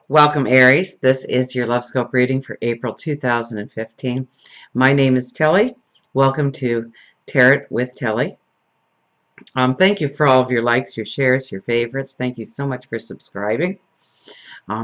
Welcome, Aries. This is your Lovescope reading for April 2015. My name is Tilly. Welcome to Tarot with Tilly. Thank you for all of your likes, your shares, your favorites. Thank you so much for subscribing.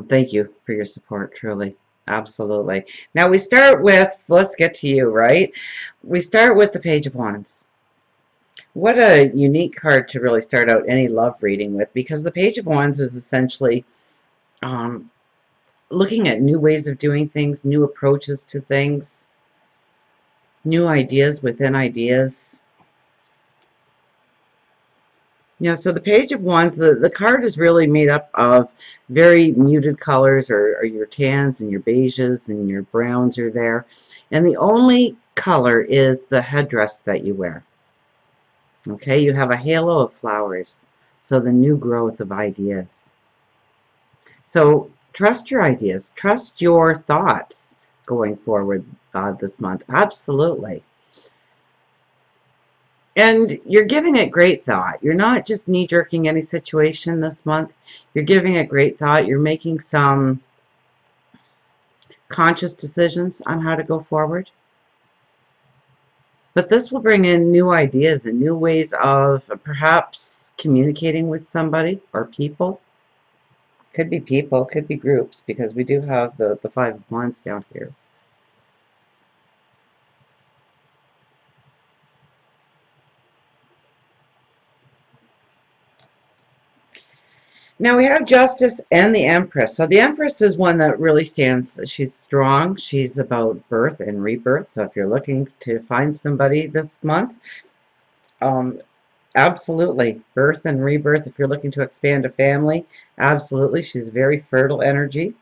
Thank you for your support, truly. Absolutely. Now we start with, let's get to you, right? We start with the Page of Wands. What a unique card to really start out any love reading with, because the Page of Wands is essentially um, looking at new ways of doing things, new approaches to things, new ideas within ideas. So the Page of Wands, the card is really made up of very muted colors, or your tans and your beiges and your browns are there. And the only color is the headdress that you wear. Okay, you have a halo of flowers, so the new growth of ideas. So trust your ideas, trust your thoughts going forward this month. Absolutely. And you're giving it great thought. You're not just knee-jerking any situation this month. You're giving it great thought. You're making some conscious decisions on how to go forward. But this will bring in new ideas and new ways of perhaps communicating with somebody or people. Could be people, could be groups, because we do have the Five of Wands down here. Now we have Justice and the Empress. So the Empress is one that really stands. She's strong. She's about birth and rebirth. So if you're looking to find somebody this month, absolutely, birth and rebirth. If you're looking to expand a family, absolutely. She's very fertile energy.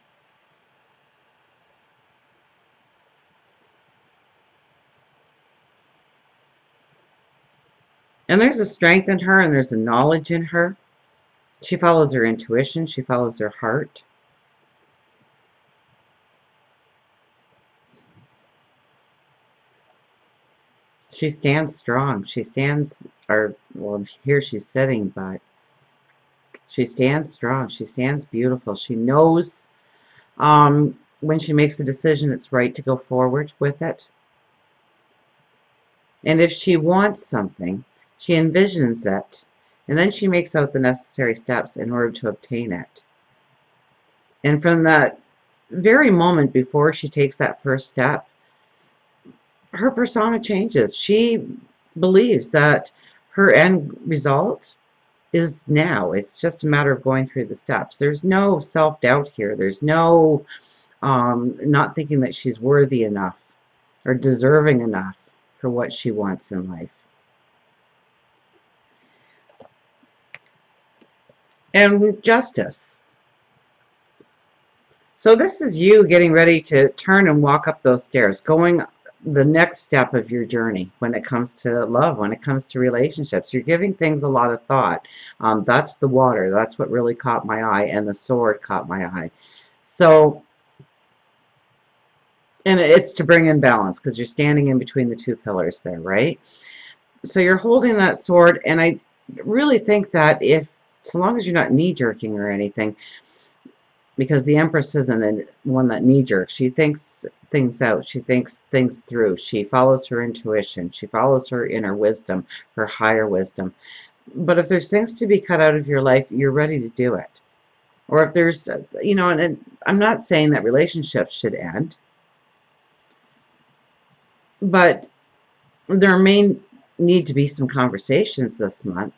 And there's a strength in her, and there's a knowledge in her. She follows her intuition. She follows her heart. She stands strong. She stands, or well, here she's sitting, but she stands strong. She stands beautiful. She knows when she makes a decision, it's right to go forward with it. And if she wants something, she envisions it, and then she makes out the necessary steps in order to obtain it. And from that very moment before she takes that first step, her persona changes. She believes that her end result is now. It's just a matter of going through the steps. There's no self-doubt here. There's no not thinking that she's worthy enough or deserving enough for what she wants in life. And Justice. So this is you getting ready to turn and walk up those stairs, going the next step of your journey when it comes to love, when it comes to relationships. You're giving things a lot of thought. That's the water. That's what really caught my eye, and the sword caught my eye. So, and it's to bring in balance, because you're standing in between the two pillars there, right? So you're holding that sword, and I really think that so long as you're not knee-jerking or anything, because the Empress isn't one that knee-jerks. She thinks things out. She thinks things through. She follows her intuition. She follows her inner wisdom, her higher wisdom. But if there's things to be cut out of your life, you're ready to do it. Or if there's, and I'm not saying that relationships should end, but there may need to be some conversations this month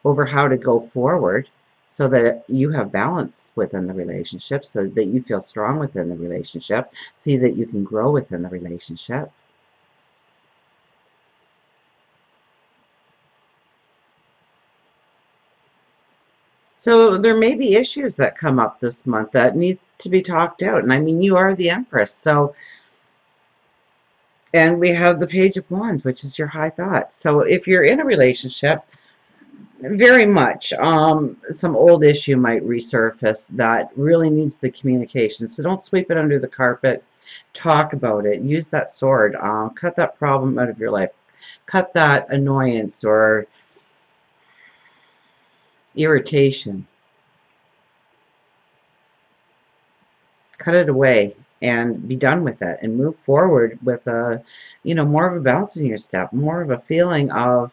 over how to go forward, so that you have balance within the relationship, so that you feel strong within the relationship, so that you can grow within the relationship. So there may be issues that come up this month that needs to be talked out. And I mean, you are the Empress, so, and we have the Page of Wands, which is your high thought. So if you're in a relationship, very much some old issue might resurface that really needs the communication. So don't sweep it under the carpet. Talk about it. Use that sword. Cut that problem out of your life. Cut that annoyance or irritation. cut it away and be done with it and move forward with a, more of a bounce in your step, more of a feeling of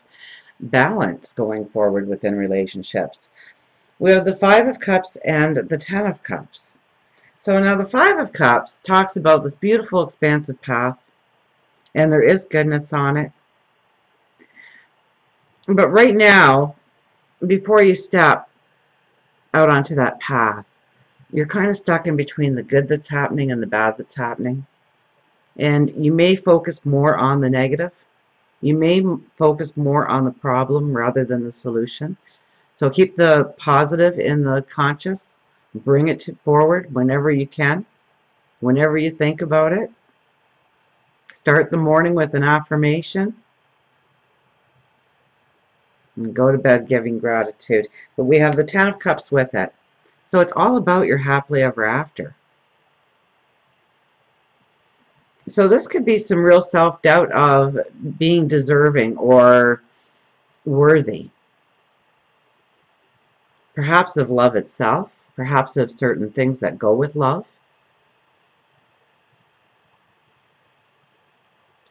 balance going forward within relationships. We have the Five of Cups and the Ten of Cups. So now the Five of Cups talks about this beautiful expansive path, and there is goodness on it. But right now, before you step out onto that path, you're kind of stuck in between the good that's happening and the bad that's happening. And you may focus more on the negative. You may focus more on the problem rather than the solution. So keep the positive in the conscious. Bring it forward whenever you can, whenever you think about it. Start the morning with an affirmation. And go to bed giving gratitude. But we have the Ten of Cups with it. So it's all about your happily ever after. So this could be some real self-doubt of being deserving or worthy. Perhaps of love itself, perhaps of certain things that go with love.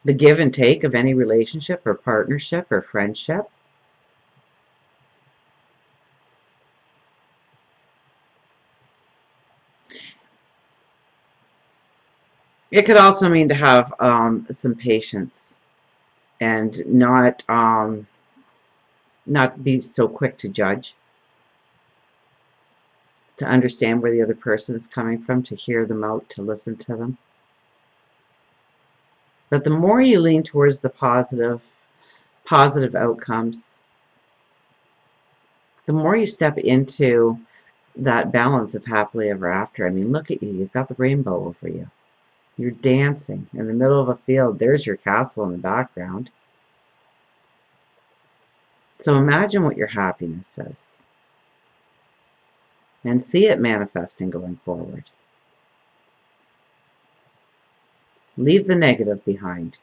The give and take of any relationship or partnership or friendship. It could also mean to have some patience and not be so quick to judge, to understand where the other person is coming from, to hear them out, to listen to them. But the more you lean towards the positive outcomes, the more you step into that balance of happily ever after. I mean, look at you. You've got the rainbow over you. You're dancing in the middle of a field. There's your castle in the background. So imagine what your happiness is. And see it manifesting going forward. Leave the negative behind.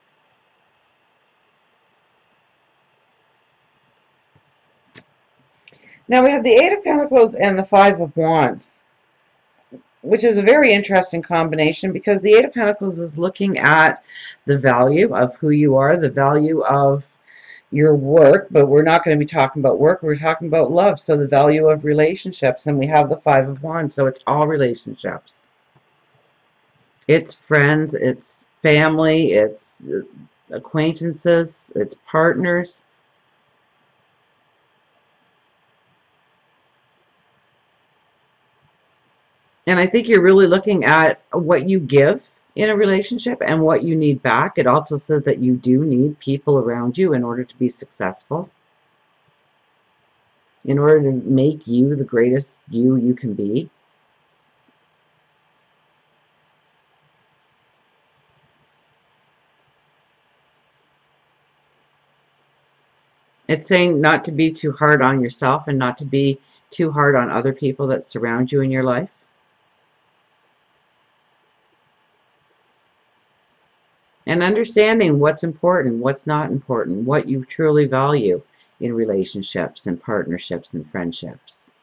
Now we have the Eight of Pentacles and the Five of Wands, which is a very interesting combination because the Eight of Pentacles is looking at the value of who you are, the value of your work, but we're not going to be talking about work, we're talking about love, so the value of relationships, and we have the Five of Wands, so it's all relationships. It's friends, it's family, it's acquaintances, it's partners. And I think you're really looking at what you give in a relationship and what you need back. It also says that you do need people around you in order to be successful, in order to make you the greatest you can be. It's saying not to be too hard on yourself and not to be too hard on other people that surround you in your life. And understanding what's important, what's not important, what you truly value in relationships and partnerships and friendships.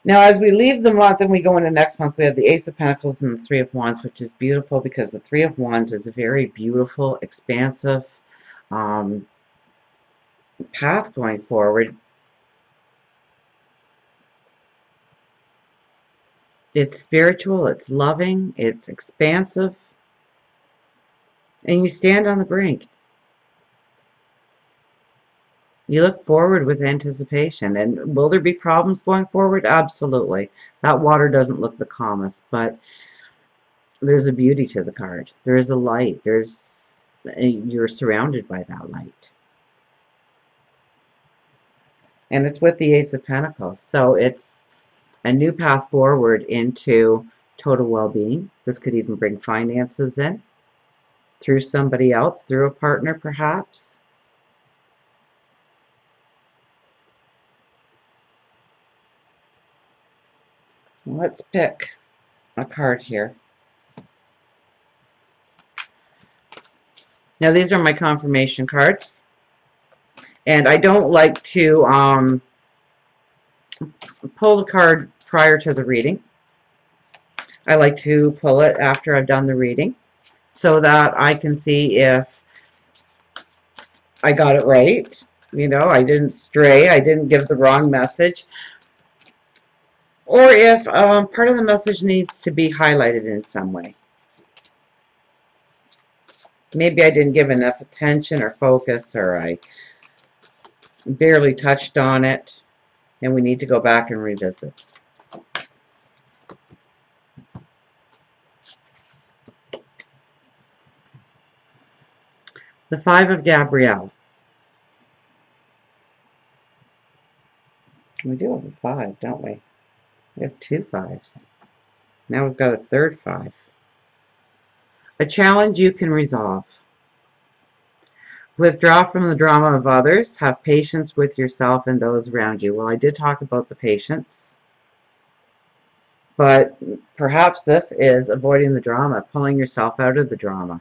Now, as we leave the month and we go into next month, we have the Ace of Pentacles and the Three of Wands, which is beautiful because the Three of Wands is a very beautiful, expansive path going forward. It's spiritual, it's loving, it's expansive, and you stand on the brink. You look forward with anticipation. And will there be problems going forward? Absolutely. That water doesn't look the calmest, but there's a beauty to the card. There is a light. You're surrounded by that light. And it's with the Ace of Pentacles. So it's a new path forward into total well-being. This could even bring finances in through somebody else, through a partner perhaps. Let's pick a card here. Now these are my confirmation cards. And I don't like to pull the card prior to the reading. I like to pull it after I've done the reading so that I can see if I got it right. You know, I didn't stray, I didn't give the wrong message, or if part of the message needs to be highlighted in some way. Maybe I didn't give enough attention or focus, or I barely touched on it, and we need to go back and revisit. The Five of Gabrielle. We do have a 5, don't we? We have 2 5s. Now we've got a third 5. A challenge you can resolve. Withdraw from the drama of others. Have patience with yourself and those around you. Well, I did talk about the patience. But perhaps this is avoiding the drama, pulling yourself out of the drama,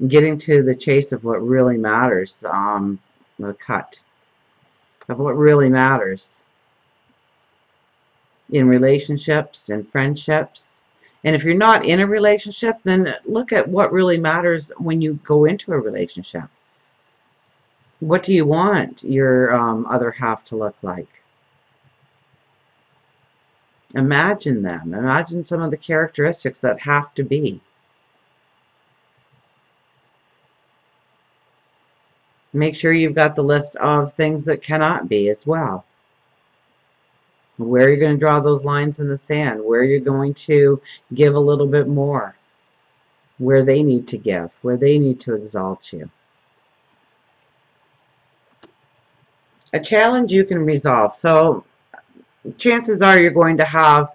getting to the chase of what really matters, the cut of what really matters in relationships and friendships. And if you're not in a relationship, then look at what really matters when you go into a relationship. What do you want your other half to look like? Imagine them. Imagine some of the characteristics that have to be. Make sure you've got the list of things that cannot be as well. Where you're going to draw those lines in the sand. Where you're going to give a little bit more. Where they need to give. Where they need to exalt you. A challenge you can resolve. So chances are you're going to have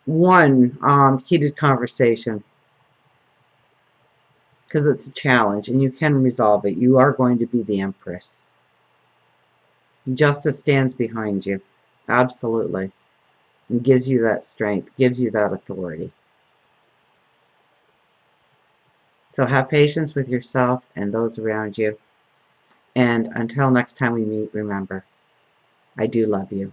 one heated conversation because it's a challenge and you can resolve it. You are going to be the Empress. Justice stands behind you. Absolutely. And gives you that strength, gives you that authority. So have patience with yourself and those around you. And until next time we meet, remember, I do love you.